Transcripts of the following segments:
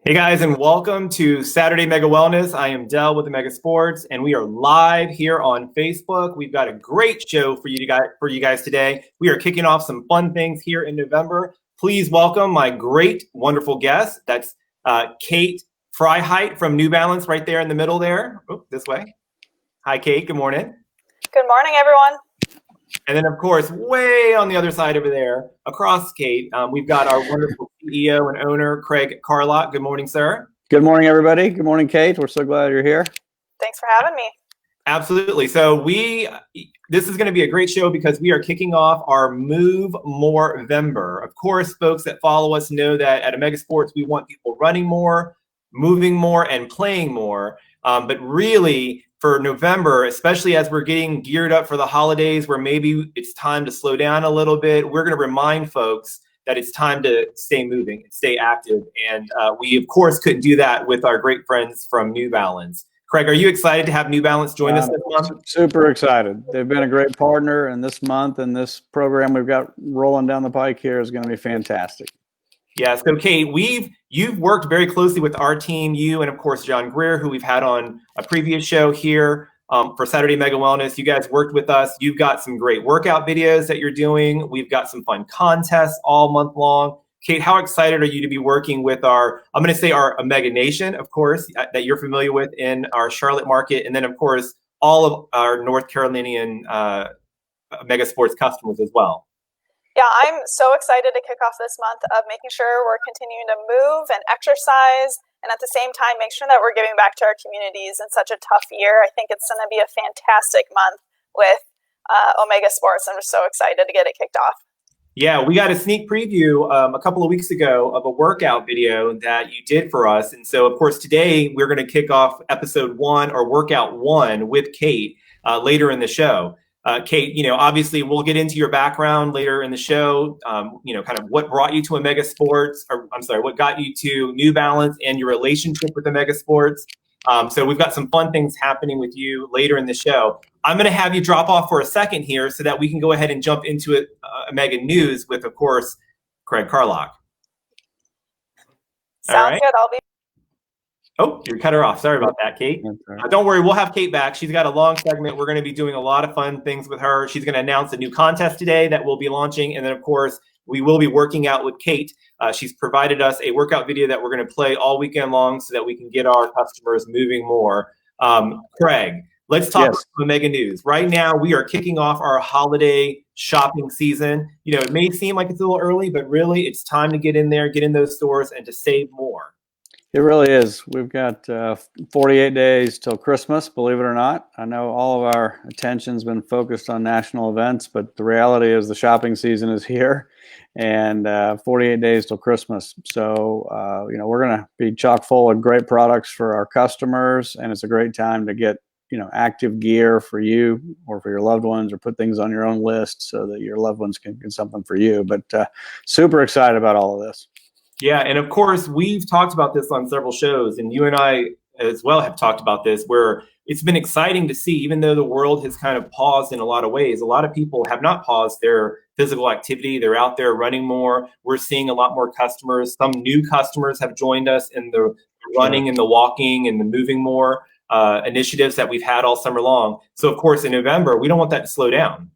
Hey guys, and welcome to Saturday Mega Wellness. I am Dell with the Mega Sports, and we are live here on Facebook. We've got a great show for you guys today. We are kicking off some fun things here in November. Please welcome my great, wonderful guest. That's Kate Freiheit from New Balance, right there in the middle there. Oh, this way. Hi, Kate. Good morning. Good morning, everyone. And then, of course, way on the other side over there, across Kate, we've got our wonderful CEO and owner, Craig Carlock. Good morning, sir. Good morning, everybody. Good morning, Kate. We're so glad you're here. Thanks for having me. Absolutely. So this is going to be a great show because we are kicking off our Move More November. Of course, folks that follow us know that at Omega Sports, we want people running more, moving more, and playing more. But really, for November, especially as we're getting geared up for the holidays where maybe it's time to slow down a little bit, we're going to remind folks that it's time to stay moving and stay active. And we, of course, couldn't do that with our great friends from New Balance. Craig, are you excited to have New Balance join us this month? Super excited. They've been a great partner, and this month and this program we've got rolling down the pike here is going to be fantastic. Yeah, so Kate, you've worked very closely with our team, you and of course John Greer, who we've had on a previous show here for Saturday Mega Wellness. You guys worked with us. You've got some great workout videos that you're doing. We've got some fun contests all month long. Kate, how excited are you to be working with our Omega Nation, of course, that you're familiar with in our Charlotte market, and then of course all of our North Carolinian Mega Sports customers as well? Yeah, I'm so excited to kick off this month of making sure we're continuing to move and exercise, and at the same time, make sure that we're giving back to our communities in such a tough year. I think it's going to be a fantastic month with Omega Sports. I'm just so excited to get it kicked off. Yeah, we got a sneak preview a couple of weeks ago of a workout video that you did for us. And so, of course, today we're going to kick off episode 1 or workout 1 with Kate later in the show. Kate, obviously we'll get into your background later in the show, kind of what brought you to Omega Sports, what got you to New Balance and your relationship with Omega Sports. So we've got some fun things happening with you later in the show. I'm going to have you drop off for a second here so that we can go ahead and jump into it, Omega News with, of course, Craig Carlock. Sounds good. I'll be. Oh, you cut her off. Sorry about that, Kate. Don't worry. We'll have Kate back. She's got a long segment. We're going to be doing a lot of fun things with her. She's going to announce a new contest today that we'll be launching. And then, of course, we will be working out with Kate. She's provided us a workout video that we're going to play all weekend long so that we can get our customers moving more. Craig, let's talk about Omega News. Right now, we are kicking off our holiday shopping season. It may seem like it's a little early, but really it's time to get in there, get in those stores, and to save more. It really is. We've got 48 days till Christmas, believe it or not. I know all of our attention's been focused on national events, but the reality is the shopping season is here, and 48 days till Christmas. So, we're going to be chock full of great products for our customers, and it's a great time to get, active gear for you or for your loved ones, or put things on your own list so that your loved ones can get something for you. But super excited about all of this. Yeah, and of course, we've talked about this on several shows, and you and I as well have talked about this, where it's been exciting to see, even though the world has kind of paused in a lot of ways, a lot of people have not paused their physical activity. They're out there running more. We're seeing a lot more customers. Some new customers have joined us in the running and the walking and the moving more initiatives that we've had all summer long. So, of course, in November, we don't want that to slow down.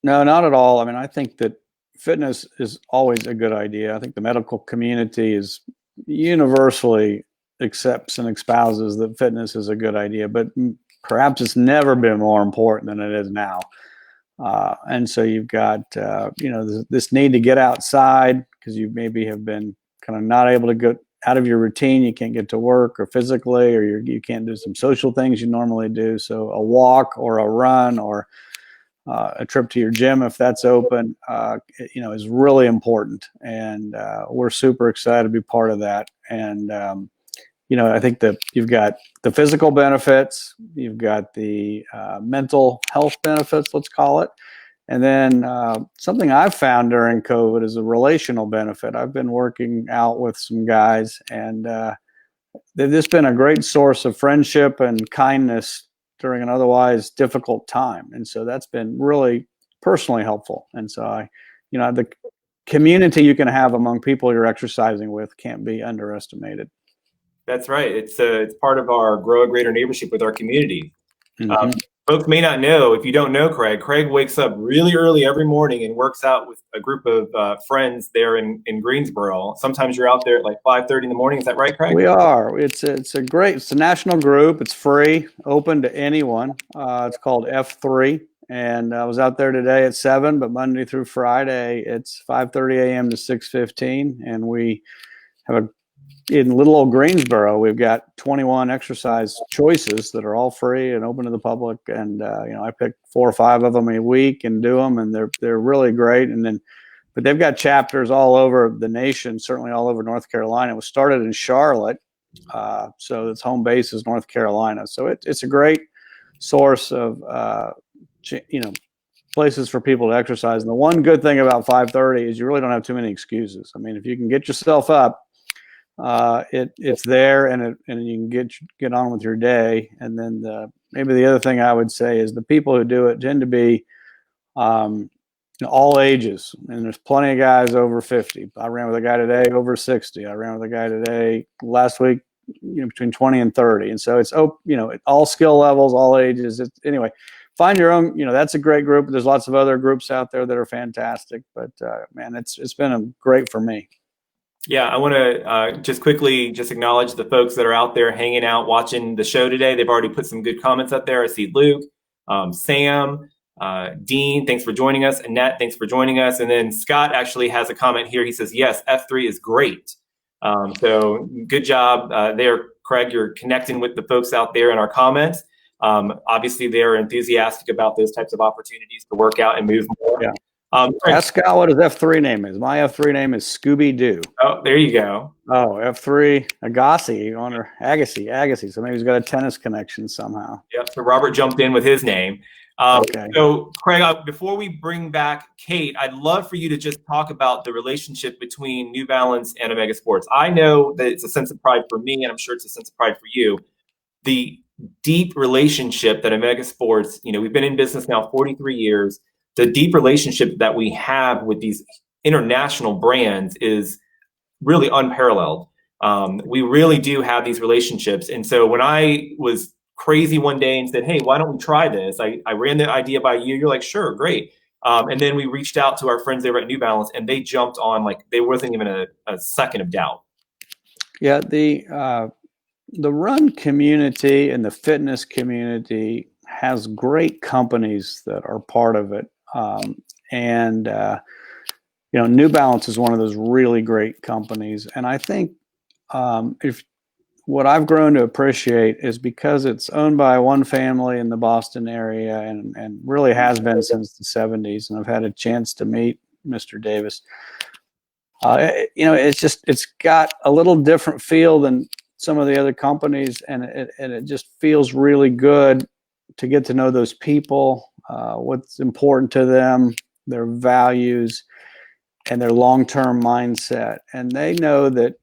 No, not at all. I mean, I think that fitness is always a good idea. I think the medical community is universally accepts and espouses that fitness is a good idea, but perhaps it's never been more important than it is now. And so you've got, this need to get outside because you maybe have been kind of not able to get out of your routine. You can't get to work or physically, or you can't do some social things you normally do. So a walk or a run or a trip to your gym, if that's open, is really important. And we're super excited to be part of that. And, I think that you've got the physical benefits, you've got the mental health benefits, let's call it. And then something I've found during COVID is a relational benefit. I've been working out with some guys, and they've just been a great source of friendship and kindness during an otherwise difficult time. And so that's been really personally helpful. And so the community you can have among people you're exercising with can't be underestimated. That's right. It's part of our grow a greater neighborship with our community. Mm-hmm. Folks may not know, if you don't know Craig wakes up really early every morning and works out with a group of friends there in Greensboro. Sometimes you're out there at like 5:30 in the morning. Is that right, Craig? We are. It's a national group. It's free, open to anyone. It's called F3. And I was out there today at 7, but Monday through Friday, it's 5:30 a.m. to 6:15. And we have in little old Greensboro, we've got 21 exercise choices that are all free and open to the public. And I pick 4 or 5 of them a week and do them, and they're really great. But they've got chapters all over the nation, certainly all over North Carolina. It was started in Charlotte, so its home base is North Carolina. So it's a great source of places for people to exercise. And the one good thing about 5:30 is you really don't have too many excuses. I mean, if you can get yourself up, it's there, and you can get on with your day. And then maybe the other thing I would say is the people who do it tend to be all ages, and there's plenty of guys over 50. I ran with a guy today over 60. I ran with a guy today last week, between 20 and 30. And so it's all skill levels, all ages. Anyway, find your own. That's a great group. There's lots of other groups out there that are fantastic. But man, it's been great for me. Yeah, I want to just quickly acknowledge the folks that are out there hanging out, watching the show today. They've already put some good comments up there. I see Luke, Sam, Dean, thanks for joining us. Annette, thanks for joining us. And then Scott actually has a comment here. He says, yes, F3 is great. So good job there, Craig. You're connecting with the folks out there in our comments. Obviously, they're enthusiastic about those types of opportunities to work out and move more. Yeah. Ask Scott what his F3 name is. My F3 name is Scooby Doo. Oh, there you go. Oh, F3 Agassi or Agassi. So maybe he's got a tennis connection somehow. Yep. So Robert jumped in with his name. Okay. So Craig, before we bring back Kate, I'd love for you to just talk about the relationship between New Balance and Omega Sports. I know that it's a sense of pride for me, and I'm sure it's a sense of pride for you. The deep relationship that Omega Sports, we've been in business now 43 years. The deep relationship that we have with these international brands is really unparalleled. We really do have these relationships. And so when I was crazy one day and said, hey, why don't we try this? I ran the idea by you. You're like, sure, great. And then we reached out to our friends there at New Balance, and they jumped on like there wasn't even a second of doubt. Yeah, the run community and the fitness community has great companies that are part of it. New Balance is one of those really great companies. And I think if what I've grown to appreciate is because it's owned by one family in the Boston area and really has been since the 70s. And I've had a chance to meet Mr. Davis. It's got a little different feel than some of the other companies. And it just feels really good to get to know those people, what's important to them, their values, and their long-term mindset. And they know that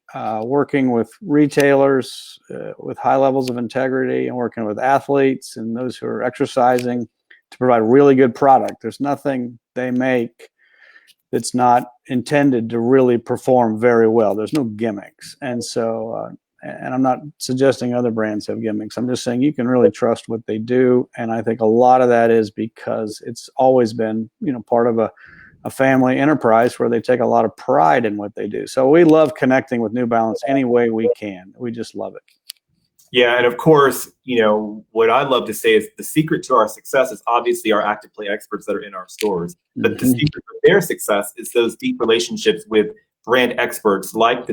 working with retailers with high levels of integrity and working with athletes and those who are exercising to provide really good product, there's nothing they make that's not intended to really perform very well. There's no gimmicks. And so, and I'm not suggesting other brands have gimmicks. I'm just saying you can really trust what they do. And I think a lot of that is because it's always been, part of a family enterprise where they take a lot of pride in what they do. So we love connecting with New Balance any way we can. We just love it. Yeah. And of course, what I love to say is the secret to our success is obviously our active play experts that are in our stores. But the secret of their success is those deep relationships with brand experts like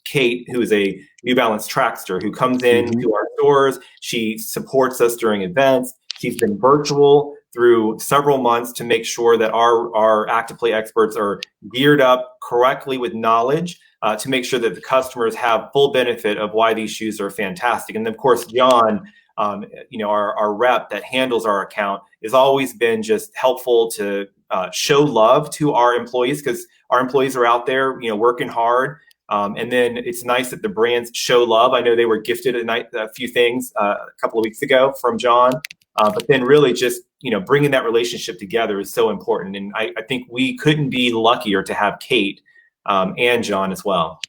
Kate, who is a New Balance Trackster, who comes into our stores. She supports us during events. She's been virtual through several months to make sure that our active play experts are geared up correctly with knowledge to make sure that the customers have full benefit of why these shoes are fantastic. And of course, John, our rep that handles our account, has always been just helpful to show love to our employees, because our employees are out there, working hard. And then it's nice that the brands show love. I know they were gifted a few things a couple of weeks ago from John. But then really just, bringing that relationship together is so important. And I think we couldn't be luckier to have Kate and John as well.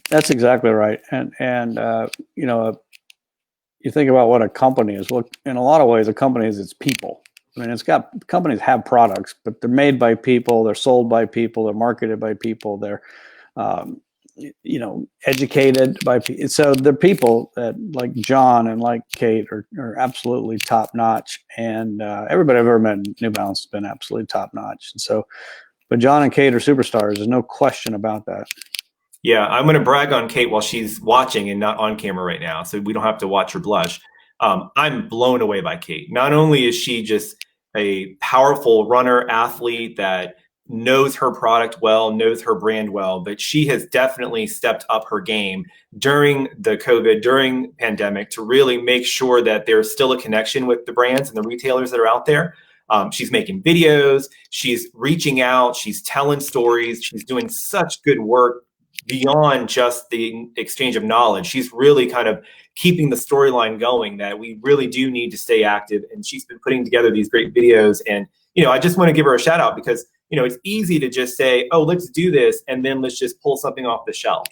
That's exactly right. And you know, you think about what a company is. Well, in a lot of ways, a company is its people. I mean, companies have products, but they're made by people, they're sold by people, they're marketed by people, they're um, you know, educated by people. So the people that like John and like Kate are absolutely top notch, and everybody I've ever met in New Balance has been absolutely top notch. And so, but John and Kate are superstars. There's no question about that. Yeah, I'm going to brag on Kate while she's watching and not on camera right now, so we don't have to watch her blush. I'm blown away by Kate. Not only is she just a powerful runner, athlete that knows her product well, knows her brand well, but she has definitely stepped up her game during during pandemic to really make sure that there's still a connection with the brands and the retailers that are out there. She's making videos, she's reaching out, she's telling stories, she's doing such good work beyond just the exchange of knowledge. She's really kind of keeping the storyline going that we really do need to stay active. And she's been putting together these great videos. And, you know, I just want to give her a shout out because, you know, it's easy to just say, oh, let's do this. And then let's just pull something off the shelf.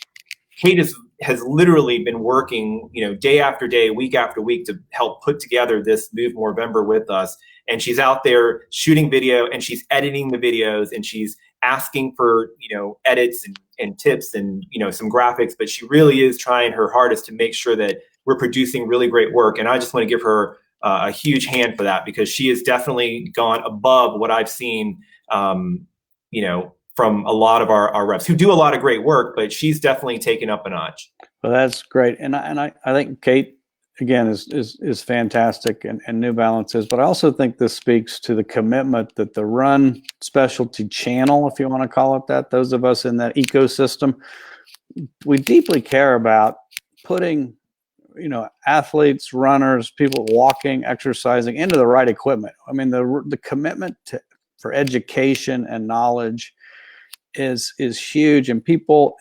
Kate has literally been working, you know, day after day, week after week to help put together this Move Movember with us. And she's out there shooting video and she's editing the videos and she's asking for, you know, edits and tips and, you know, some graphics, but she really is trying her hardest to make sure that we're producing really great work. And I just want to give her a huge hand for that because she has definitely gone above what I've seen, you know, from a lot of our reps who do a lot of great work, but she's definitely taken up a notch. Well, that's great. And I think Kate, again, is fantastic and New Balance is, but I also think this speaks to the commitment that the run specialty channel, if you want to call it that, those of us in that ecosystem, we deeply care about putting, you know, athletes, runners, people walking, exercising into the right equipment. I mean, the commitment for education and knowledge is huge, and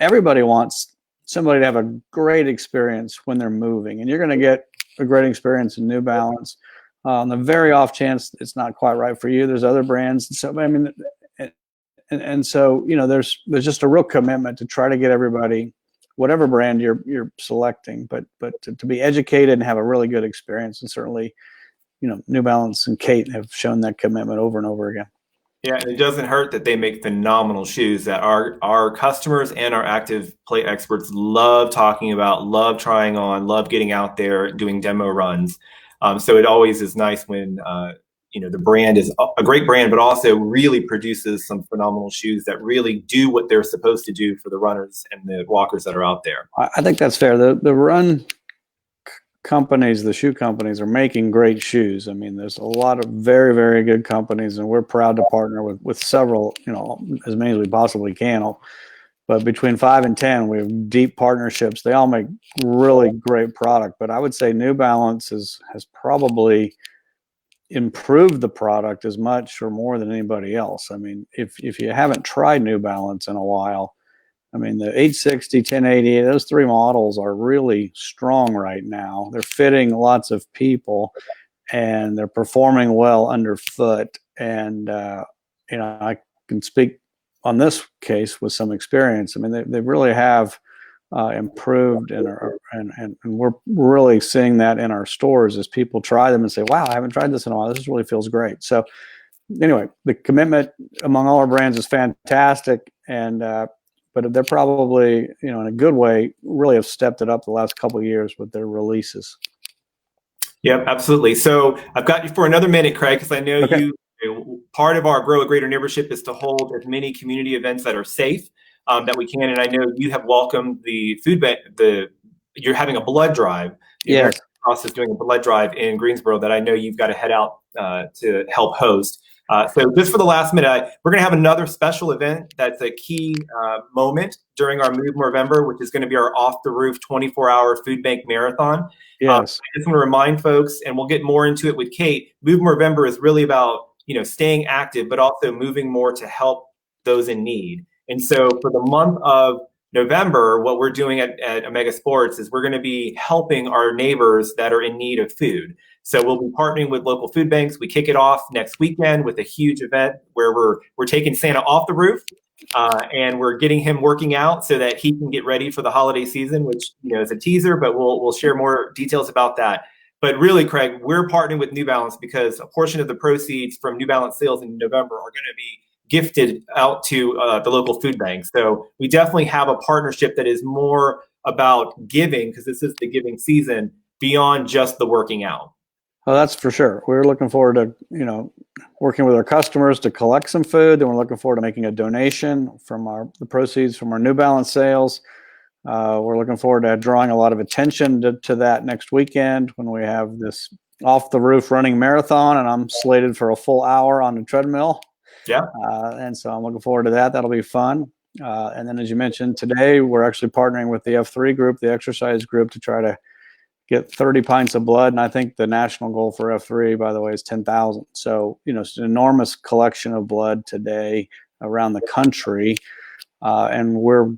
everybody wants somebody to have a great experience when they're moving, and you're going to get a great experience in New Balance. On the very off chance it's not quite right for you, there's other brands. So I mean, and so, you know, there's just a real commitment to try to get everybody, whatever brand you're selecting, but to be educated and have a really good experience. And certainly, you know, New Balance and Kate have shown that commitment over and over again. Yeah, and it doesn't hurt that they make phenomenal shoes that our customers and our active play experts love talking about, love trying on, love getting out there doing demo runs. So it always is nice when you know, the brand is a great brand, but also really produces some phenomenal shoes that really do what they're supposed to do for the runners and the walkers that are out there. I think that's fair. The run companies, the shoe companies, are making great shoes. I mean, there's a lot of very, very good companies, and we're proud to partner with several, you know, as many as we possibly can. But between 5 and 10, we have deep partnerships. They all make really great product. But I would say New Balance has probably improved the product as much or more than anybody else. I mean, if you haven't tried New Balance in a while, I mean, the 860, 1080, those three models are really strong right now. They're fitting lots of people, and they're performing well underfoot. And, you know, I can speak on this case with some experience. I mean, they really have improved, and we're really seeing that in our stores as people try them and say, wow, I haven't tried this in a while. This really feels great. So anyway, the commitment among all our brands is fantastic. And, but they're probably, you know, in a good way, really have stepped it up the last couple of years with their releases. Yeah, absolutely. So I've got you for another minute, Craig, because I know Okay. part of our Grow a Greater Neighborship is to hold as many community events that are safe that we can. And I know you have welcomed the food bank. You're having a blood drive. Yes. Cross is doing a blood drive in Greensboro that I know you've got to head out to help host. So just for the last minute, we're going to have another special event that's a key moment during our Move Movember, which is going to be our off the roof 24-hour food bank marathon. Yes. I just want to remind folks, and we'll get more into it with Kate. Move Movember is really about, you know, staying active, but also moving more to help those in need. And so for the month of November, what we're doing at Omega Sports is we're going to be helping our neighbors that are in need of food. So we'll be partnering with local food banks. We kick it off next weekend with a huge event where we're taking Santa off the roof and we're getting him working out so that he can get ready for the holiday season, which is a teaser, but we'll share more details about that. But really, Craig, we're partnering with New Balance because a portion of the proceeds from New Balance sales in November are going to be gifted out to the local food bank. So we definitely have a partnership that is more about giving, because this is the giving season, beyond just the working out. Well, that's for sure. We're looking forward to, working with our customers to collect some food. Then we're looking forward to making a donation from the proceeds from our New Balance sales. We're looking forward to drawing a lot of attention to that next weekend when we have this off the roof running marathon, and I'm slated for a full hour on the treadmill. Yeah. And so I'm looking forward to that. That'll be fun. And then, as you mentioned today, we're actually partnering with the F3 group, the exercise group, to try to get 30 pints of blood. And I think the national goal for F3, by the way, is 10,000. So, it's an enormous collection of blood today around the country. And we're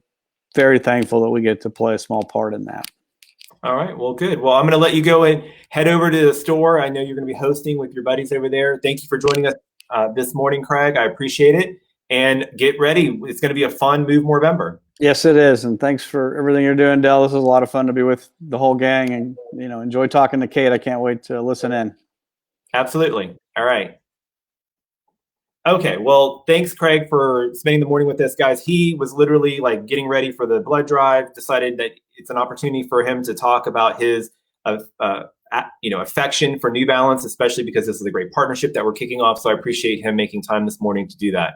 very thankful that we get to play a small part in that. All right. Well, good. Well, I'm going to let you go and head over to the store. I know you're going to be hosting with your buddies over there. Thank you for joining us this morning, Craig. I appreciate it. And get ready. It's going to be a fun Move Movember. Yes, it is. And thanks for everything you're doing, Del. This is a lot of fun to be with the whole gang, and, enjoy talking to Kate. I can't wait to listen in. Absolutely. All right. Okay. Well, thanks, Craig, for spending the morning with us, guys. He was literally getting ready for the blood drive, decided that it's an opportunity for him to talk about his, affection for New Balance, especially because this is a great partnership that we're kicking off. So I appreciate him making time this morning to do that.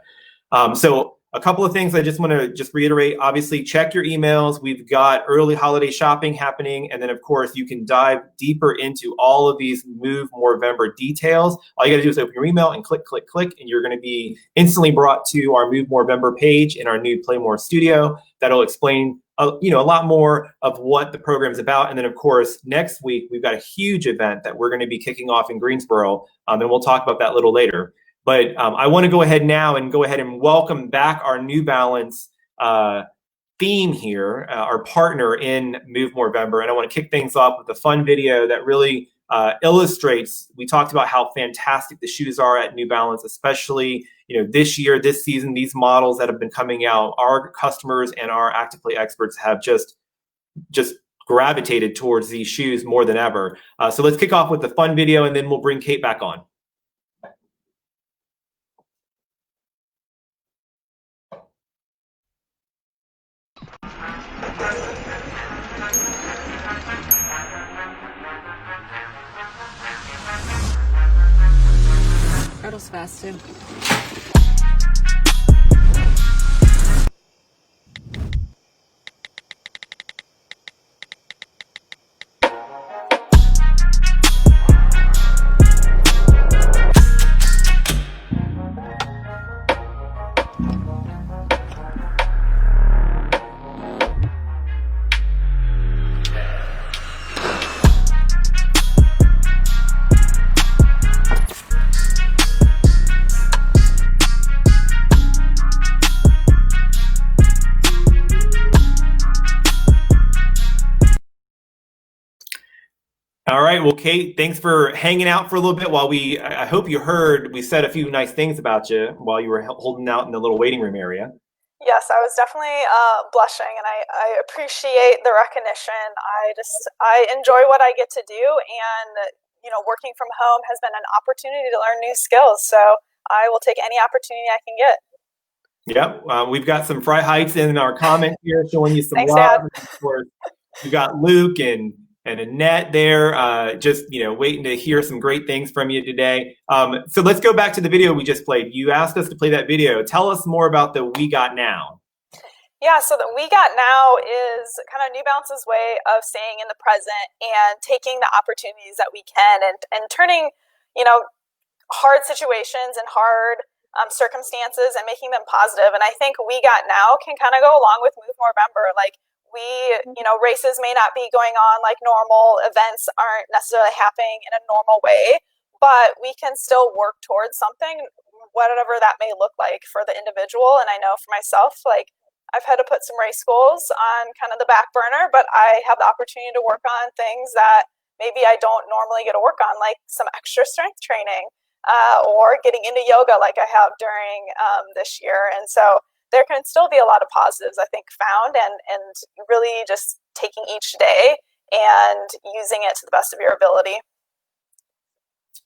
So a couple of things I just want to reiterate. Obviously, check your emails. We've got early holiday shopping happening. And then, of course, you can dive deeper into all of these Move Movember details. All you got to do is open your email and click, and you're going to be instantly brought to our Move Movember page in our new Play More studio. That'll explain a lot more of what the program is about. And then, of course, next week, we've got a huge event that we're going to be kicking off in Greensboro. And we'll talk about that a little later. But I want to go ahead now and welcome back our New Balance theme here, our partner in Move Movember. And I want to kick things off with a fun video that really illustrates. We talked about how fantastic the shoes are at New Balance, especially this year, this season, these models that have been coming out. Our customers and our Active Play experts have just gravitated towards these shoes more than ever. So let's kick off with the fun video, and then we'll bring Kate back on. Rattles fast too. All right. Well, Kate, thanks for hanging out for a little bit while I hope you heard, we said a few nice things about you while you were holding out in the little waiting room area. Yes, I was definitely blushing, and I appreciate the recognition. I enjoy what I get to do, and working from home has been an opportunity to learn new skills. So I will take any opportunity I can get. Yep. We've got some Freiheits in our comment here showing you some Thanks, love. Dad. Of course, you got Luke and Annette there, just waiting to hear some great things from you today. So let's go back to the video we just played. You asked us to play that video. Tell us more about the We Got Now. Yeah, so the We Got Now is kind of New Balance's way of staying in the present and taking the opportunities that we can and turning, hard situations and hard circumstances and making them positive. And I think We Got Now can kind of go along with Move Movember. Races may not be going on like normal, events aren't necessarily happening in a normal way, but we can still work towards something, whatever that may look like for the individual. And I know for myself, I've had to put some race goals on kind of the back burner, but I have the opportunity to work on things that maybe I don't normally get to work on, like some extra strength training or getting into yoga like I have during this year. And so there can still be a lot of positives, I think, found, and really just taking each day and using it to the best of your ability.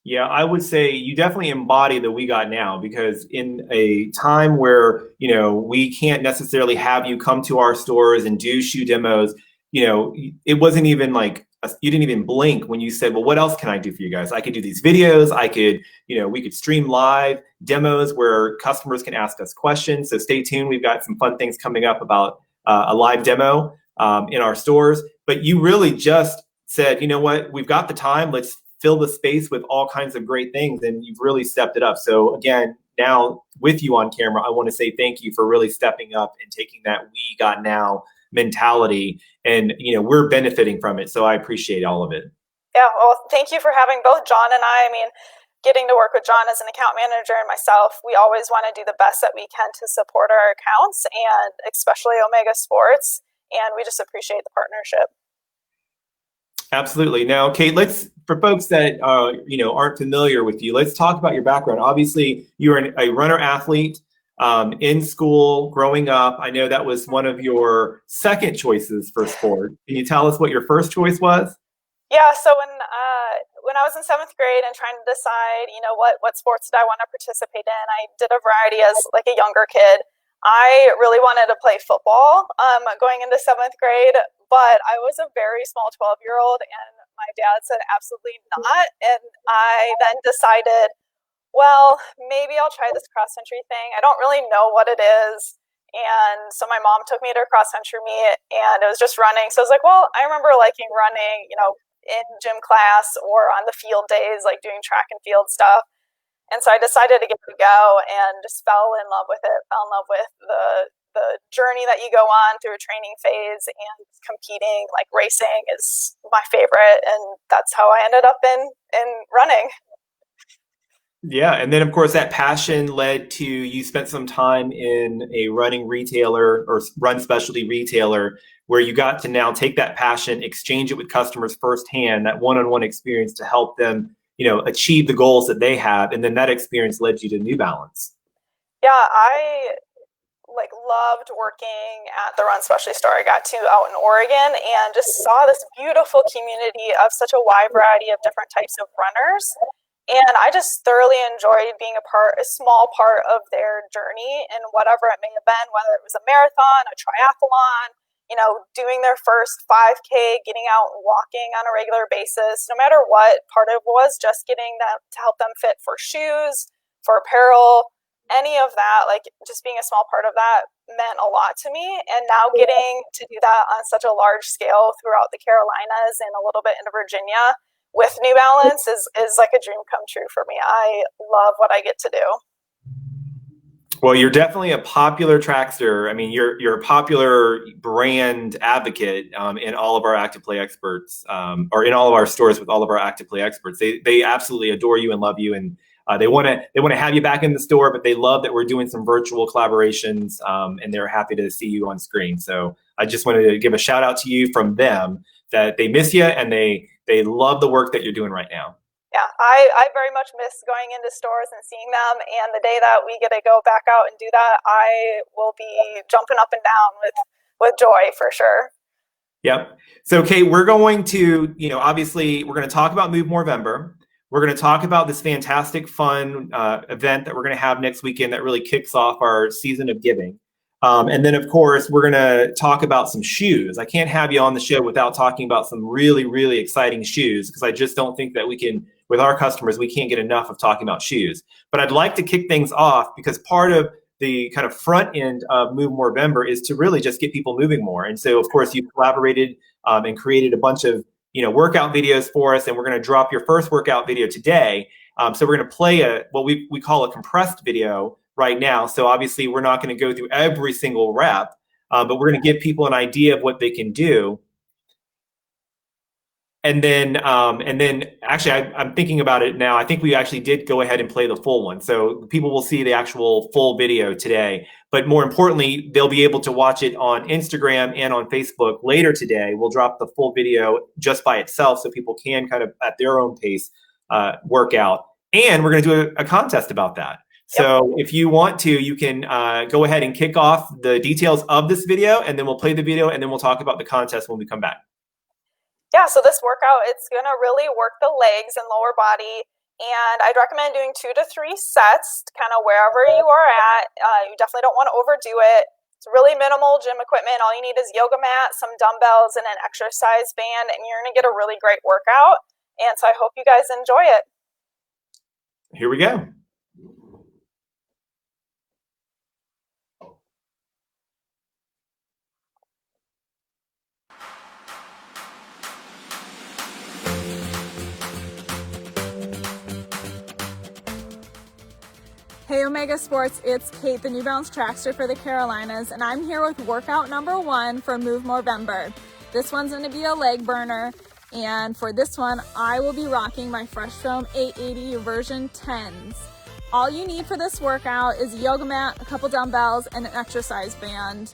Yeah, I would say you definitely embody the We Got Now, because in a time where, we can't necessarily have you come to our stores and do shoe demos, it wasn't even like, you didn't even blink when you said, well, what else can I do for you guys? I could do these videos. I could, we could stream live demos where customers can ask us questions. So stay tuned. We've got some fun things coming up about a live demo in our stores. But you really just said, you know what, we've got the time. Let's fill the space with all kinds of great things. And you've really stepped it up. So again, now with you on camera, I want to say thank you for really stepping up and taking that We Got Now mentality, and we're benefiting from it, so I appreciate all of it. Yeah, well, thank you for having both John and I mean, getting to work with John as an account manager and myself, we always want to do the best that we can to support our accounts, and especially Omega Sports, and we just appreciate the partnership. Absolutely. Now, Kate, for folks that aren't familiar with you, let's talk about your background. Obviously, you're a runner athlete. In school, growing up, I know that was one of your second choices for sport. Can you tell us what your first choice was? Yeah, so when I was in 7th grade and trying to decide, what sports did I want to participate in, I did a variety as like a younger kid. I really wanted to play football going into 7th grade, but I was a very small 12-year-old, and my dad said absolutely not. And I then decided, well, maybe I'll try this cross-country thing. I don't really know what it is. And so my mom took me to a cross-country meet, and it was just running. So I was like, well, I remember liking running, in gym class or on the field days, like doing track and field stuff. And so I decided to give it a go and just fell in love with it, fell in love with the journey that you go on through a training phase, and competing, like racing is my favorite. And that's how I ended up in running. Yeah, and then of course that passion led to you spent some time in a running retailer or run specialty retailer, where you got to now take that passion, exchange it with customers firsthand, that one-on-one experience to help them, achieve the goals that they have, and then that experience led you to New Balance. Yeah, I loved working at the run specialty store I got to out in Oregon, and just saw this beautiful community of such a wide variety of different types of runners. And I just thoroughly enjoyed being a small part of their journey, and whatever it may have been, whether it was a marathon, a triathlon, doing their first 5K, getting out and walking on a regular basis, no matter what part of it was, just getting that to help them fit for shoes, for apparel, any of that, like just being a small part of that meant a lot to me. And now getting to do that on such a large scale throughout the Carolinas and a little bit into Virginia with New Balance is like a dream come true for me. I love what I get to do. Well, you're definitely a popular Trackster. I mean, you're a popular brand advocate in all of our Active Play experts, or in all of our stores with all of our Active Play experts. They absolutely adore you and love you, and they want to have you back in the store. But they love that we're doing some virtual collaborations, and they're happy to see you on screen. So I just wanted to give a shout out to you from them, that they miss you and they love the work that you're doing right now. Yeah, I very much miss going into stores and seeing them. And the day that we get to go back out and do that, I will be jumping up and down with joy for sure. Yep. So, Kate, we're going to, obviously, we're going to talk about Move Movember. We're going to talk about this fantastic, fun event that we're going to have next weekend that really kicks off our season of giving. And then, of course, we're going to talk about some shoes. I can't have you on the show without talking about some really, really exciting shoes, because I just don't think that we can, with our customers, we can't get enough of talking about shoes. But I'd like to kick things off, because part of the kind of front end of Move Movember is to really just get people moving more. And so, of course, you collaborated and created a bunch of workout videos for us, and we're going to drop your first workout video today. So we're going to play what we call a compressed video right now. So obviously we're not going to go through every single rep, but we're going to give people an idea of what they can do. And then actually, I'm thinking about it now. I think we actually did go ahead and play the full one. So people will see the actual full video today. But more importantly, they'll be able to watch it on Instagram and on Facebook later today. We'll drop the full video just by itself, so people can kind of at their own pace work out. And we're going to do a contest about that. So if you want to, you can go ahead and kick off the details of this video, and then we'll play the video, and then we'll talk about the contest when we come back. Yeah, so this workout, it's going to really work the legs and lower body, and I'd recommend doing 2 to 3 sets, kind of wherever you are at. You definitely don't want to overdo it. It's really minimal gym equipment. All you need is yoga mat, some dumbbells, and an exercise band, and you're going to get a really great workout. And so I hope you guys enjoy it. Here we go. Hey Omega Sports, it's Kate, the New Balance Trackster for the Carolinas, and I'm here with workout number 1 for Move Movember. This one's going to be a leg burner, and for this one, I will be rocking my Fresh Foam 880 version 10s. All you need for this workout is a yoga mat, a couple dumbbells, and an exercise band,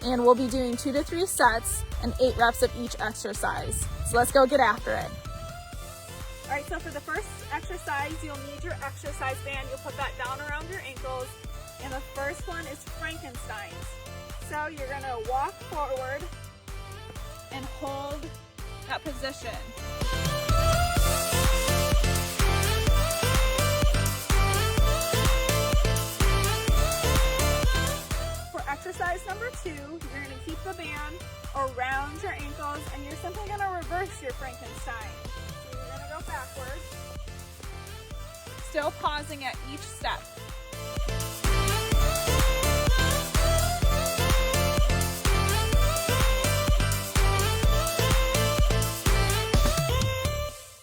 and we'll be doing 2 to 3 sets and 8 reps of each exercise. So let's go get after it. All right, so for the first exercise, you'll need your exercise band. You'll put that down around your ankles. And the first one is Frankenstein's. So you're gonna walk forward and hold that position. For exercise number 2, you're gonna keep the band around your ankles and you're simply gonna reverse your Frankenstein. Go backwards, still pausing at each step.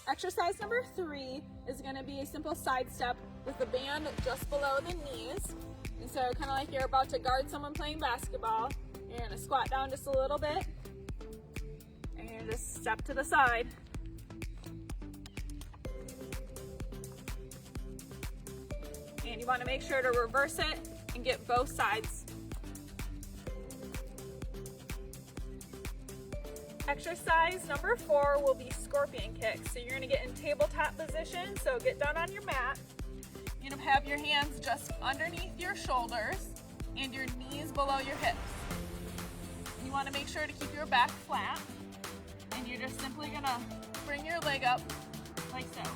Exercise number 3 is going to be a simple side step with the band just below the knees. And so kind of like you're about to guard someone playing basketball, you're going to squat down just a little bit and you're going to just step to the side. And you want to make sure to reverse it and get both sides. Exercise number 4 will be scorpion kicks. So you're going to get in tabletop position, so get down on your mat. You're going to have your hands just underneath your shoulders and your knees below your hips. You want to make sure to keep your back flat, and you're just simply going to bring your leg up like so.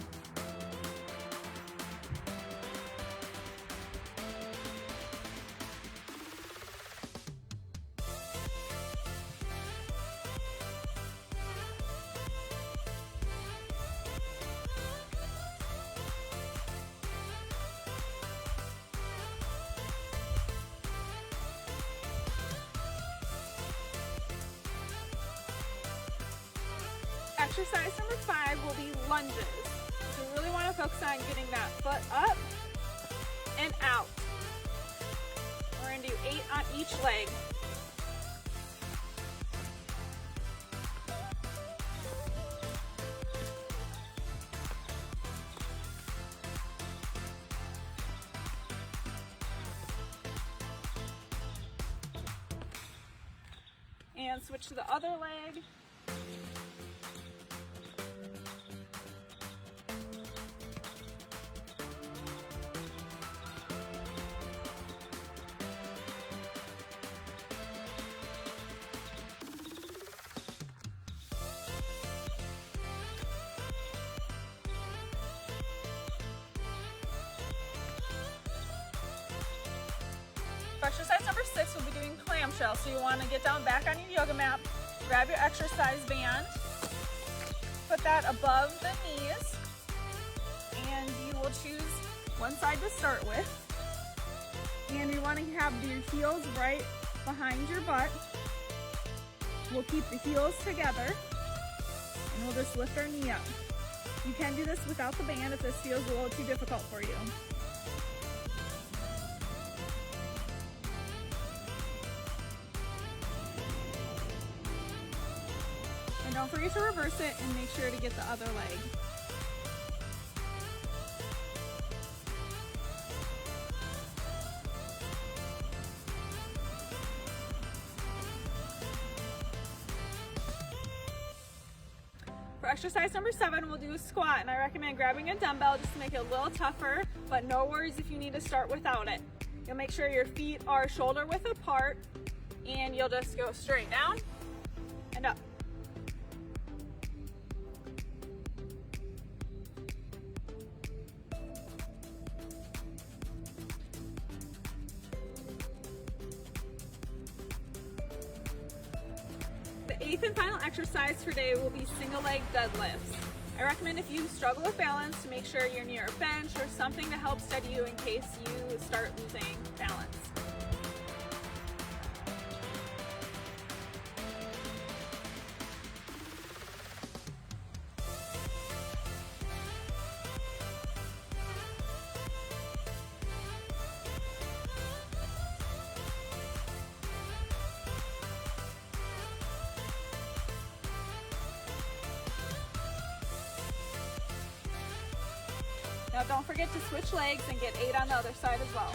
Exercise number 5 will be lunges. So you really want to focus on getting that foot up and out. We're going to do 8 on each leg. And switch to the other leg. For exercise number 6, we'll be doing clamshell. So you want to get down back on your yoga mat, grab your exercise band, put that above the knees, and you will choose one side to start with. And you want to have your heels right behind your butt. We'll keep the heels together, and we'll just lift our knee up. You can do this without the band if this feels a little too difficult for you. And don't forget to reverse it and make sure to get the other leg. For exercise number 7, we'll do a squat, and I recommend grabbing a dumbbell just to make it a little tougher, but no worries if you need to start without it. You'll make sure your feet are shoulder width apart, and you'll just go straight down and up. The 8th and final exercise for today will be single leg deadlifts. I recommend if you struggle with balance to make sure you're near a bench or something to help steady you in case you start losing balance. Now don't forget to switch legs and get 8 on the other side as well.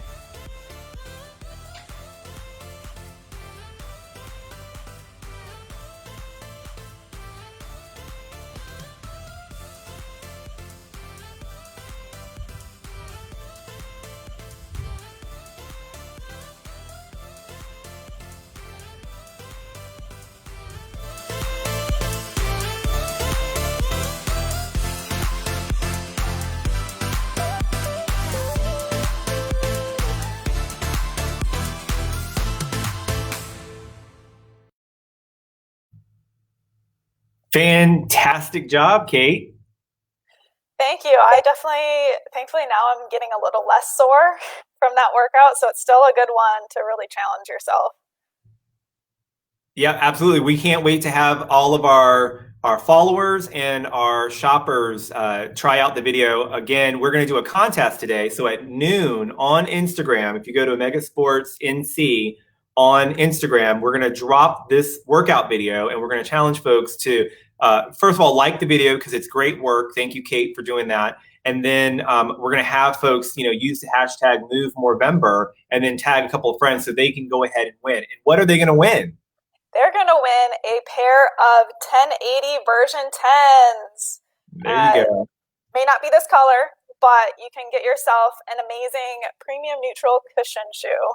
Fantastic job, Kate. Thank you. Thankfully now I'm getting a little less sore from that workout, so it's still a good one to really challenge yourself. Yeah, absolutely. We can't wait to have all of our followers and our shoppers try out the video. Again, we're going to do a contest today. So at noon on Instagram, if you go to Omega Sports NC on Instagram, we're going to drop this workout video and we're going to challenge folks to, first of all, like the video because it's great work. Thank you, Kate, for doing that. And then we're going to have folks, use the hashtag MoveMoreVember and then tag a couple of friends so they can go ahead and win. And what are they going to win? They're going to win a pair of 1080 version 10s. There you go. May not be this color, but you can get yourself an amazing premium neutral cushion shoe.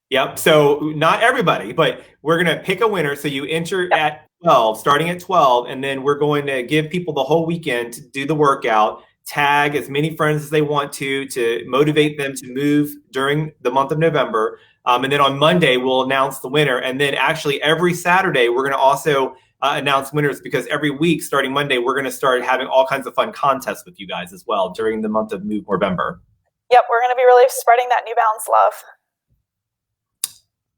Yep. So not everybody, but we're going to pick a winner. So you enter at 12, starting at 12, and then we're going to give people the whole weekend to do the workout, tag as many friends as they want to motivate them to move during the month of November. And then on Monday, we'll announce the winner. And then actually every Saturday, we're going to also announce winners because every week starting Monday, we're going to start having all kinds of fun contests with you guys as well during the month of November. Yep. We're going to be really spreading that New Balance love.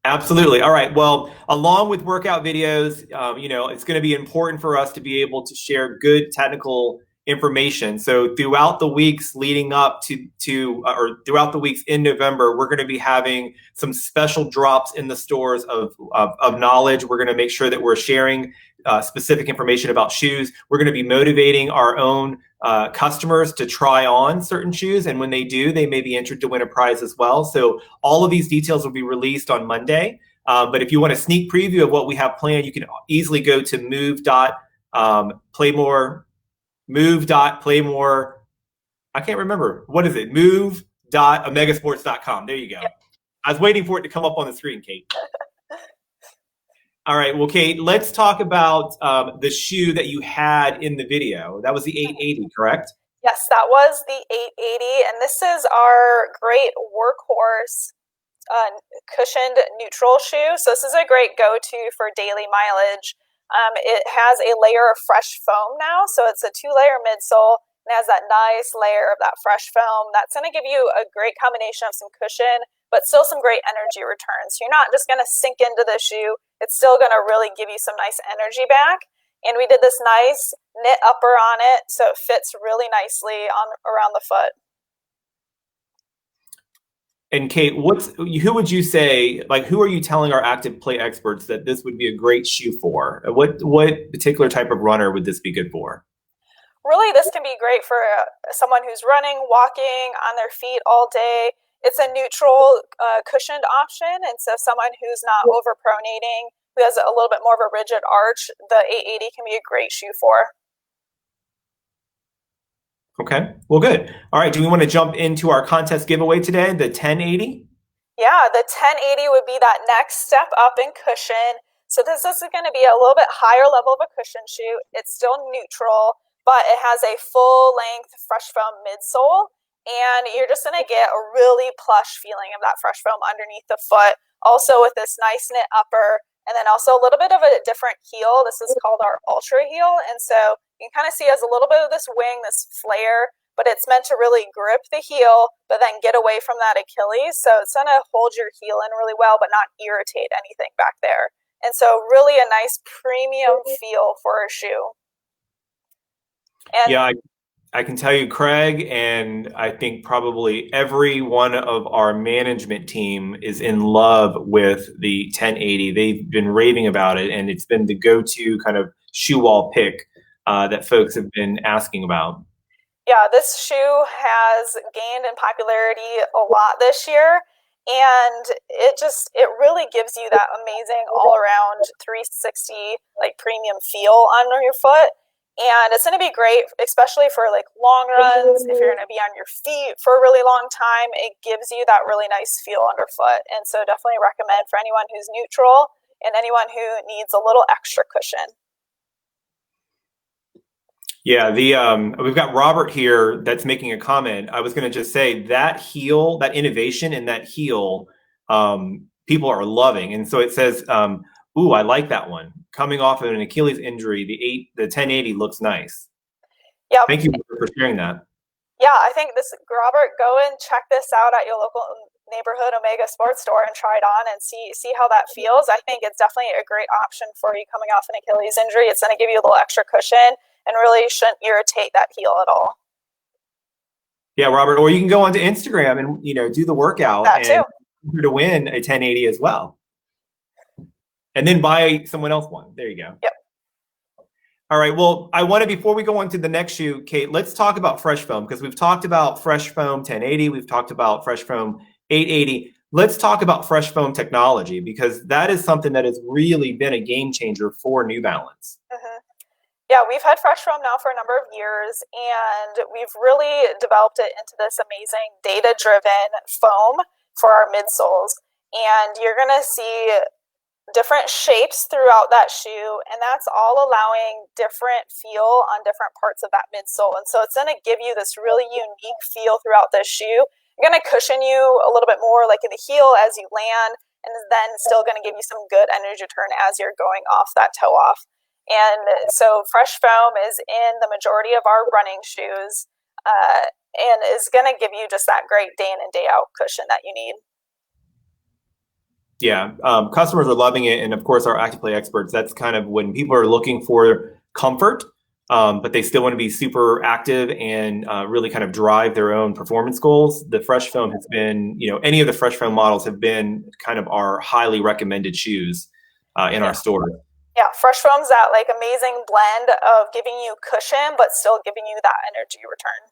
Absolutely. All right. Well, along with workout videos, it's going to be important for us to be able to share good technical information. So throughout the weeks leading up or throughout the weeks in November, we're going to be having some special drops in the stores of knowledge. We're going to make sure that we're sharing specific information about shoes. We're going to be motivating our own customers to try on certain shoes. And when they do, they may be entered to win a prize as well. So all of these details will be released on Monday. But if you want a sneak preview of what we have planned, you can easily go to move.playmore. I can't remember. What is it? Move.omegasports.com. There you go. Yep. I was waiting for it to come up on the screen, Kate. All right. Well, Kate, let's talk about the shoe that you had in the video. That was the 880, correct? Yes, that was the 880. And this is our great workhorse cushioned neutral shoe. So this is a great go-to for daily mileage. It has a layer of fresh foam now. So it's a 2-layer midsole and has that nice layer of that fresh foam. That's going to give you a great combination of some cushion, but still some great energy returns. You're not just going to sink into the shoe. It's still going to really give you some nice energy back. And we did this nice knit upper on it, so it fits really nicely around the foot. And Kate, who would you say, who are you telling our active play experts that this would be a great shoe for? What particular type of runner would this be good for? Really, this can be great for someone who's running, walking, on their feet all day. It's a neutral cushioned option, and so someone who's not overpronating who has a little bit more of a rigid arch, the 880 can be a great shoe for. Okay, well, good. All right, do we want to jump into our contest giveaway today, the 1080? Yeah, the 1080 would be that next step up in cushion. So this is going to be a little bit higher level of a cushion shoe. It's still neutral, but it has a full length fresh foam midsole, and you're just going to get a really plush feeling of that fresh foam underneath the foot, also with this nice knit upper, and then also a little bit of a different heel. This is called our ultra heel, and so you can kind of see it as a little bit of this wing, this flare, but it's meant to really grip the heel, but then get away from that Achilles. So it's going to hold your heel in really well, but not irritate anything back there. And so really a nice premium feel for a shoe. And yeah, I can tell you, Craig, and I think probably every one of our management team is in love with the 1080. They've been raving about it, and it's been the go-to kind of shoe wall pick that folks have been asking about. Yeah, this shoe has gained in popularity a lot this year, and it really gives you that amazing all-around 360 like premium feel under your foot. And it's going to be great, especially for like long runs. If you're going to be on your feet for a really long time, it gives you that really nice feel underfoot. And so definitely recommend for anyone who's neutral and anyone who needs a little extra cushion. Yeah, we've got Robert here that's making a comment. I was going to just say that heel, that innovation in that heel, people are loving. And so it says, ooh, I like that one. Coming off of an Achilles injury, the 1080 looks nice. Yeah. Thank you for sharing that. Yeah, I think Robert, go and check this out at your local neighborhood Omega sports store and try it on and see how that feels. I think it's definitely a great option for you coming off an Achilles injury. It's going to give you a little extra cushion and really shouldn't irritate that heel at all. Yeah, Robert, or you can go onto Instagram and do the workout that too. And to win a 1080 as well. And then buy someone else one. There you go. Yep. All right. Well, before we go on to the next shoe, Kate, let's talk about Fresh Foam, because we've talked about Fresh Foam 1080. We've talked about Fresh Foam 880. Let's talk about Fresh Foam technology, because that is something that has really been a game changer for New Balance. Mm-hmm. Yeah, we've had Fresh Foam now for a number of years, and we've really developed it into this amazing data-driven foam for our midsoles. And you're going to see different shapes throughout that shoe, and that's all allowing different feel on different parts of that midsole. And so it's going to give you this really unique feel throughout this shoe. It's going to cushion you a little bit more like in the heel as you land, and then still going to give you some good energy return as you're going off that toe off. And so Fresh Foam is in the majority of our running shoes, and is going to give you just that great day in and day out cushion that you need. Yeah, customers are loving it. And of course, our Active Play experts, that's kind of when people are looking for comfort, but they still want to be super active and really kind of drive their own performance goals. The Fresh Foam has been, any of the Fresh Foam models have been kind of our highly recommended shoes in our store. Yeah, Fresh Foam's that like amazing blend of giving you cushion, but still giving you that energy return.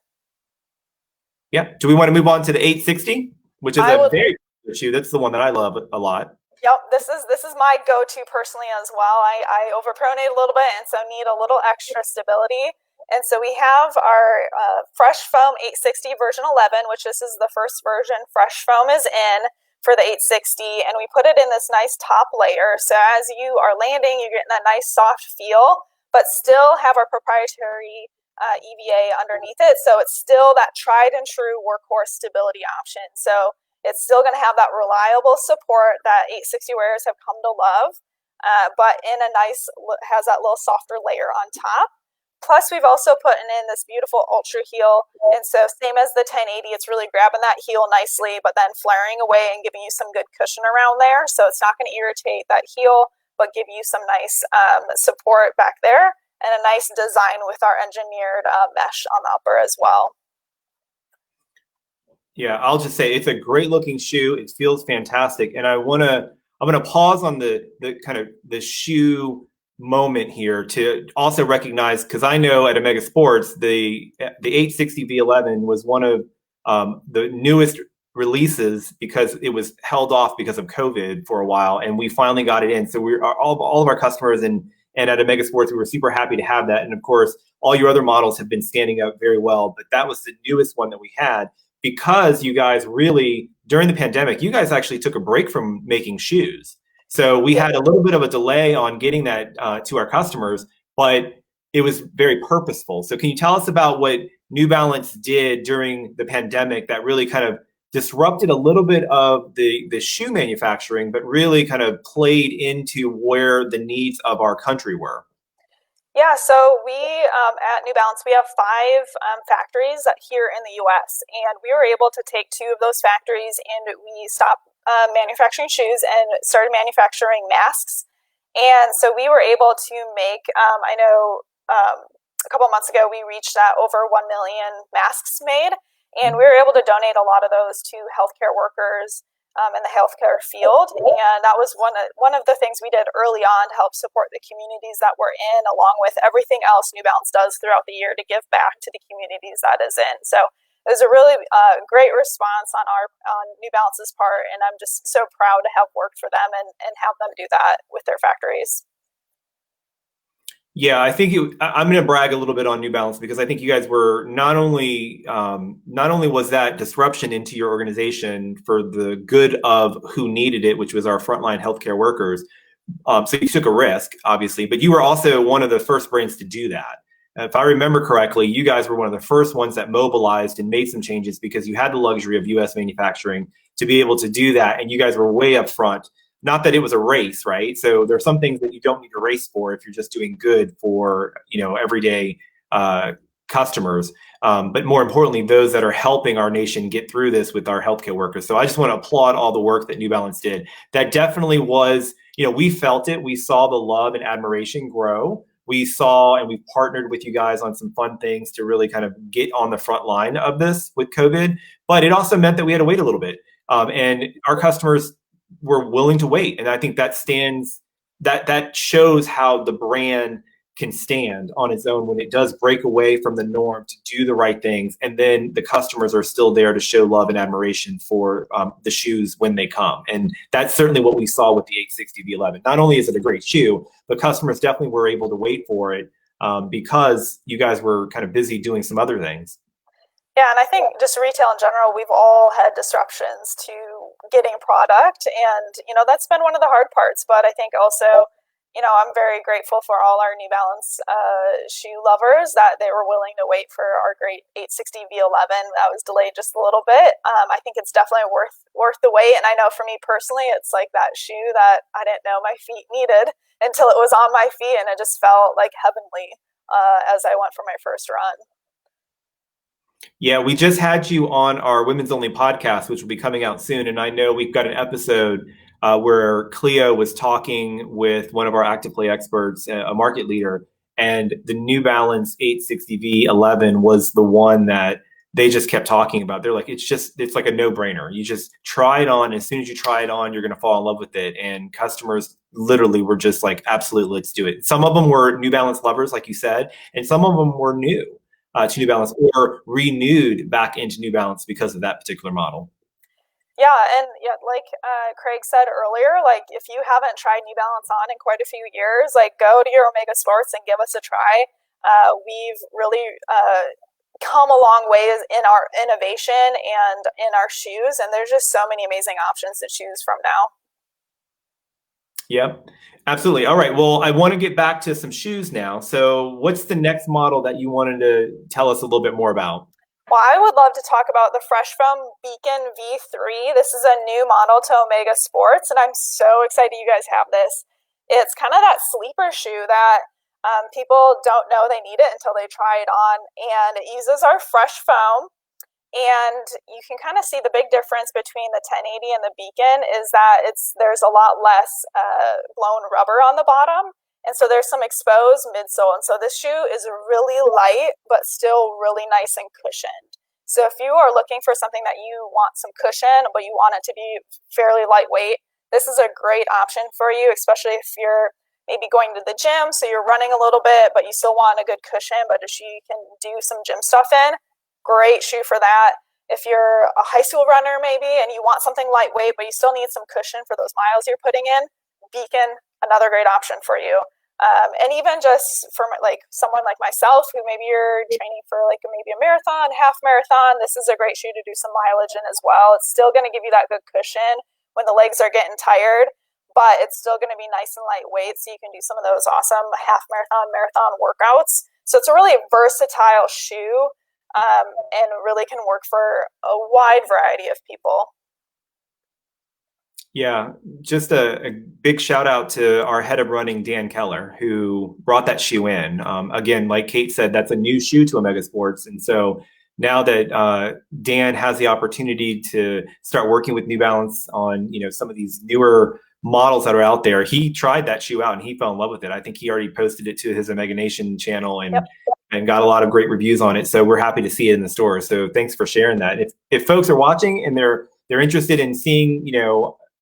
Yeah. Do we want to move on to the 860, which is a very good shoe? That's the one that I love a lot. Yep, this is my go-to personally as well. I overpronate a little bit, and so need a little extra stability. And so we have our Fresh Foam 860 version 11, which this is the first version Fresh Foam is in for the 860, and we put it in this nice top layer. So as you are landing, you're getting that nice soft feel, but still have our proprietary EVA underneath it. So it's still that tried and true workhorse stability option. So it's still going to have that reliable support that 860 wearers have come to love, but in a nice, has that little softer layer on top. Plus, we've also put in this beautiful ultra heel. And so same as the 1080, it's really grabbing that heel nicely, but then flaring away and giving you some good cushion around there. So it's not going to irritate that heel, but give you some nice support back there, and a nice design with our engineered mesh on the upper as well. Yeah, I'll just say it's a great looking shoe. It feels fantastic. And I'm going to pause on the kind of the shoe moment here to also recognize, because I know at Omega Sports, the 860 V11 was one of the newest releases because it was held off because of COVID for a while, and we finally got it in. So we are all of our customers and at Omega Sports, we were super happy to have that. And of course, all your other models have been standing up very well, but that was the newest one that we had because you guys really, during the pandemic, you guys actually took a break from making shoes. So we had a little bit of a delay on getting that to our customers, but it was very purposeful. So can you tell us about what New Balance did during the pandemic that really kind of disrupted a little bit of the shoe manufacturing, but really kind of played into where the needs of our country were? Yeah, so we at New Balance, we have 5 factories here in the U.S., and we were able to take 2 of those factories and we stopped manufacturing shoes and started manufacturing masks. And so we were able to make, I know a couple months ago, we reached that over 1 million masks made, and we were able to donate a lot of those to healthcare workers in the healthcare field. And that was one of the things we did early on to help support the communities that we're in, along with everything else New Balance does throughout the year to give back to the communities that is in. So it was a really great response on New Balance's part, and I'm just so proud to have worked for them and have them do that with their factories. Yeah, I think I'm going to brag a little bit on New Balance because I think you guys were not only was that disruption into your organization for the good of who needed it, which was our frontline healthcare workers. So you took a risk, obviously, but you were also one of the first brands to do that. If I remember correctly, you guys were one of the first ones that mobilized and made some changes because you had the luxury of U.S. manufacturing to be able to do that, and you guys were way up front. Not that it was a race, right? So there's some things that you don't need to race for if you're just doing good for, everyday customers. But more importantly, those that are helping our nation get through this with our healthcare workers. So I just want to applaud all the work that New Balance did. That definitely was, we felt it. We saw the love and admiration grow. We saw and we partnered with you guys on some fun things to really kind of get on the front line of this with COVID. But it also meant that we had to wait a little bit. And our customers were willing to wait. And I think that shows how the brand can stand on its own when it does break away from the norm to do the right things. And then the customers are still there to show love and admiration for the shoes when they come. And that's certainly what we saw with the 860 V11. Not only is it a great shoe, but customers definitely were able to wait for it because you guys were kind of busy doing some other things. Yeah, and I think just retail in general, we've all had disruptions to getting product, and that's been one of the hard parts. But I think also, I'm very grateful for all our New Balance shoe lovers that they were willing to wait for our great 860 V11 that was delayed just a little bit. I think it's definitely worth the wait, and I know for me personally, it's like that shoe that I didn't know my feet needed until it was on my feet, and it just felt like heavenly as I went for my first run. Yeah, we just had you on our Women's Only podcast, which will be coming out soon. And I know we've got an episode where Cleo was talking with one of our active play experts, a market leader, and the New Balance 860 V11 was the one that they just kept talking about. They're like, it's like a no-brainer. You just try it on. As soon as you try it on, you're going to fall in love with it. And customers literally were just like, absolutely, let's do it. Some of them were New Balance lovers, like you said, and some of them were new to New Balance or renewed back into New Balance because of that particular model. Yeah, and like Craig said earlier, like if you haven't tried New Balance on in quite a few years, like go to your Omega Sports and give us a try. We've really come a long way in our innovation and in our shoes, and there's just so many amazing options to choose from now. Yep, absolutely. All right. Well, I want to get back to some shoes now. So what's the next model that you wanted to tell us a little bit more about? Well, I would love to talk about the Fresh Foam Beacon V3. This is a new model to Omega Sports, and I'm so excited you guys have this. It's kind of that sleeper shoe that people don't know they need it until they try it on, and it uses our Fresh Foam. And you can kind of see the big difference between the 1080 and the Beacon is that there's a lot less blown rubber on the bottom. And so there's some exposed midsole. And so this shoe is really light, but still really nice and cushioned. So if you are looking for something that you want some cushion, but you want it to be fairly lightweight, this is a great option for you, especially if you're maybe going to the gym. So you're running a little bit, but you still want a good cushion, but a shoe you can do some gym stuff in. Great shoe for that. if you're a high school runner maybe and you want something lightweight, but you still need some cushion for those miles you're putting in, Beacon, another great option for you. And even just for like someone like myself, who maybe you're training for like maybe a marathon, half marathon, this is a great shoe to do some mileage in as well. It's still going to give you that good cushion when the legs are getting tired, but it's still going to be nice and lightweight, so you can do some of those awesome half marathon, marathon workouts. So it's a really versatile shoe, and really can work for a wide variety of people. Yeah, just a big shout out to our head of running, Dan Keller, who brought that shoe in. Again, like Kate said, that's a new shoe to Omega Sports. And so now that Dan has the opportunity to start working with New Balance on, some of these newer models that are out there, he tried that shoe out and he fell in love with it. I think he already posted it to his Omega Nation channel and got a lot of great reviews on it. So we're happy to see it in the store. So thanks for sharing that. If folks are watching and they're interested in seeing,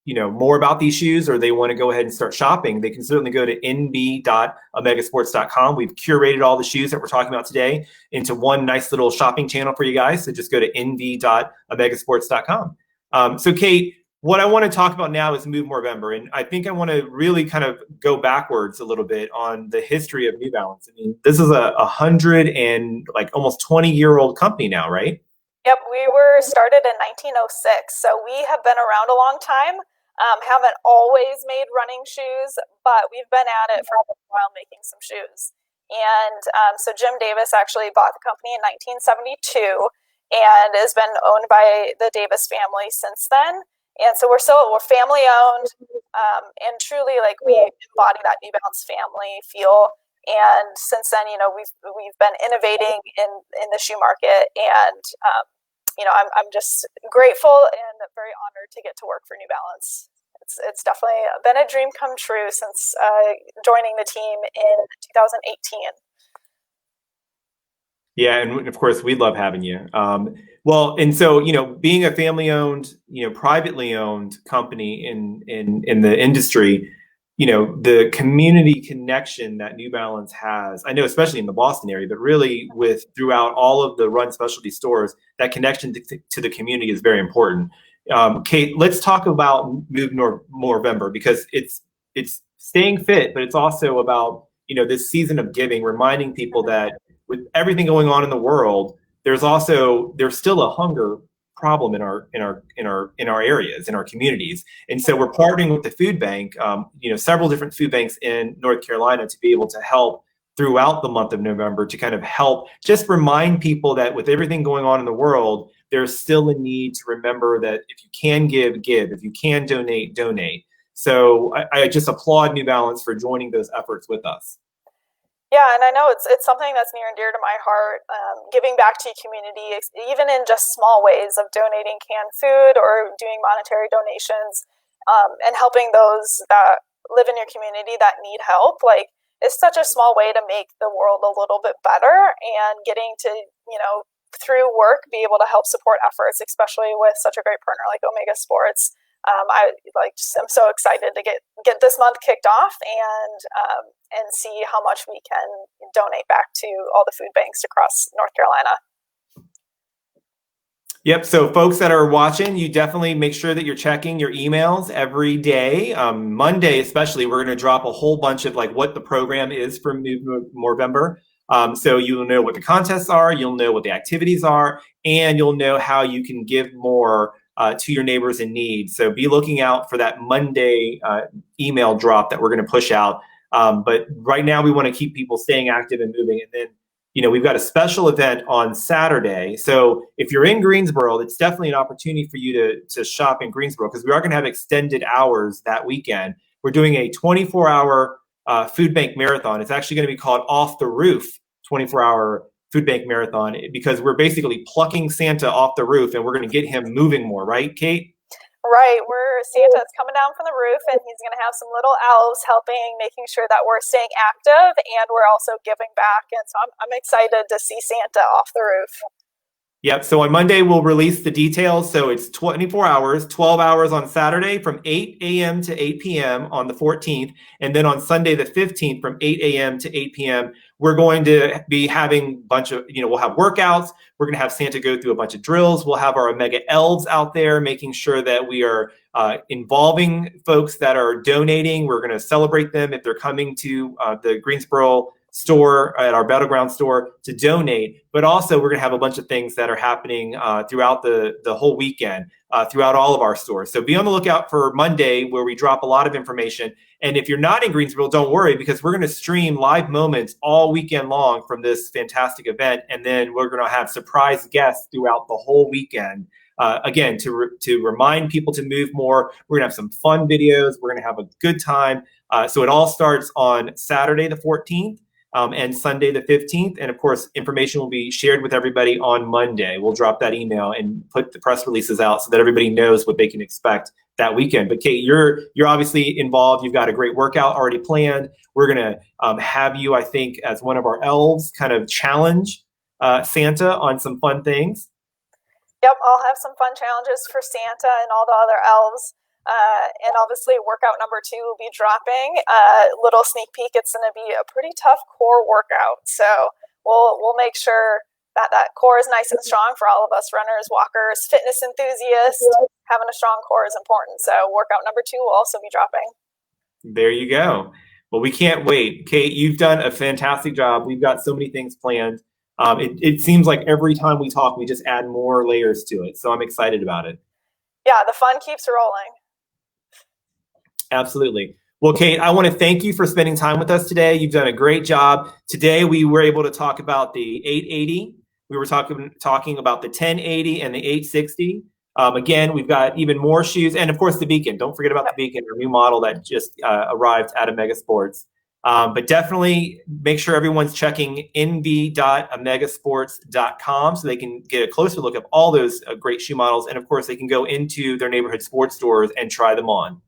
more about these shoes, or they want to go ahead and start shopping, they can certainly go to nb.omegasports.com. We've curated all the shoes that we're talking about today into one nice little shopping channel for you guys. So just go to nb.omegasports.com. So Kate, what I want to talk about now is Move Movember. And I think I want to really kind of go backwards a little bit on the history of New Balance. I mean, this is a 100 and like almost 20-year-old company now, right? Yep, we were started in 1906. So we have been around a long time. Haven't always made running shoes, but we've been at it for a while making some shoes. And so Jim Davis actually bought the company in 1972 and has been owned by the Davis family since then. And so we're family owned, and truly like we embody that New Balance family feel. And since then, we've been innovating in the shoe market, and I'm just grateful and very honored to get to work for New Balance. It's definitely been a dream come true since joining the team in 2018. Yeah, and of course we love having you. Well, and so being a family-owned, privately owned company in the industry, the community connection that New Balance has, I know especially in the Boston area, but really throughout all of the run specialty stores, that connection to the community is very important. Kate, let's talk about Move Movember, because it's staying fit, but it's also about this season of giving, reminding people that with everything going on in the world, there's still a hunger problem in our areas, in our communities. And so we're partnering with the food bank, several different food banks in North Carolina, to be able to help throughout the month of November, to kind of help just remind people that with everything going on in the world, there's still a need to remember that if you can give, if you can donate. So I just applaud New Balance for joining those efforts with us. Yeah, and I know it's something that's near and dear to my heart, giving back to your community, even in just small ways of donating canned food or doing monetary donations, and helping those that live in your community that need help. Like, it's such a small way to make the world a little bit better, and getting to, through work, be able to help support efforts, especially with such a great partner like Omega Sports. I'm so excited to get this month kicked off and see how much we can donate back to all the food banks across North Carolina. Yep. So folks that are watching, you definitely make sure that you're checking your emails every day. Monday, especially, we're going to drop a whole bunch of like what the program is for Move Movember. So you'll know what the contests are, you'll know what the activities are, and you'll know how you can give more to your neighbors in need. So be looking out for that Monday email drop that we're going to push out. But right now we want to keep people staying active and moving. And then, we've got a special event on Saturday. So if you're in Greensboro, it's definitely an opportunity for you to shop in Greensboro, because we are going to have extended hours that weekend. We're doing a 24-hour food bank marathon. It's actually going to be called Off the Roof 24-hour food bank marathon, because we're basically plucking Santa off the roof and we're going to get him moving more, right, Kate? Right, Santa's coming down from the roof, and he's going to have some little elves helping, making sure that we're staying active, and we're also giving back. And so I'm excited to see Santa off the roof. Yep. So on Monday, we'll release the details. So it's 24 hours, 12 hours on Saturday from 8 a.m. to 8 p.m. on the 14th. And then on Sunday, the 15th, from 8 a.m. to 8 p.m., we're going to be having a bunch of, we'll have workouts. We're going to have Santa go through a bunch of drills. We'll have our Omega elves out there making sure that we are involving folks that are donating. We're going to celebrate them if they're coming to the Greensboro store, at our Battleground store, to donate. But also we're going to have a bunch of things that are happening throughout the whole weekend, throughout all of our stores. So be on the lookout for Monday, where we drop a lot of information. And if you're not in Greensboro, don't worry, because we're going to stream live moments all weekend long from this fantastic event. And then we're going to have surprise guests throughout the whole weekend. Again, to remind people to move more. We're going to have some fun videos. We're going to have a good time. So it all starts on Saturday, the 14th. And Sunday the 15th. And of course, information will be shared with everybody on Monday. We'll drop that email and put the press releases out so that everybody knows what they can expect that weekend. But Kate, you're obviously involved. You've got a great workout already planned. We're going to have you, I think, as one of our elves, kind of challenge Santa on some fun things. Yep, I'll have some fun challenges for Santa and all the other elves. And obviously workout number 2 will be dropping. Little sneak peek, it's going to be a pretty tough core workout. So we'll make sure that core is nice and strong for all of us runners, walkers, fitness enthusiasts. Having a strong core is important. So workout number 2 will also be dropping. There you go. Well, we can't wait. Kate, you've done a fantastic job. We've got so many things planned. It seems like every time we talk, we just add more layers to it. So I'm excited about it. Yeah, the fun keeps rolling. Absolutely. Well, Kate, I want to thank you for spending time with us today. You've done a great job. Today, we were able to talk about the 880. We were talking about the 1080 and the 860. Again, we've got even more shoes. And of course, the Beacon. Don't forget about the Beacon, our new model that just arrived at Omega Sports. But definitely make sure everyone's checking nv.omegasports.com so they can get a closer look at all those great shoe models. And of course, they can go into their neighborhood sports stores and try them on.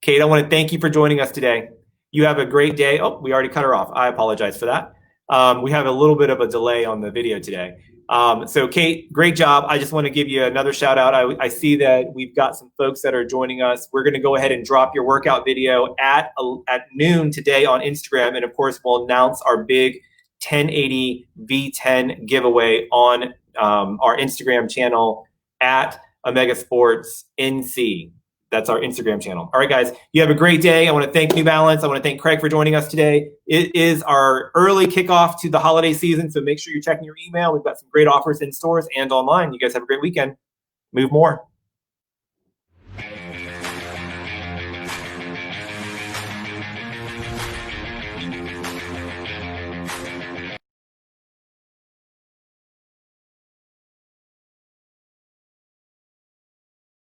Kate, I want to thank you for joining us today. You have a great day. Oh, we already cut her off. I apologize for that. We have a little bit of a delay on the video today. So Kate, great job. I just want to give you another shout out. I see that we've got some folks that are joining us. We're going to go ahead and drop your workout video at noon today on Instagram. And of course, we'll announce our big 1080 V10 giveaway on our Instagram channel at Omega Sports NC. That's our Instagram channel. All right, guys, you have a great day. I want to thank New Balance. I want to thank Craig for joining us today. It is our early kickoff to the holiday season, so make sure you're checking your email. We've got some great offers in stores and online. You guys have a great weekend. Move more.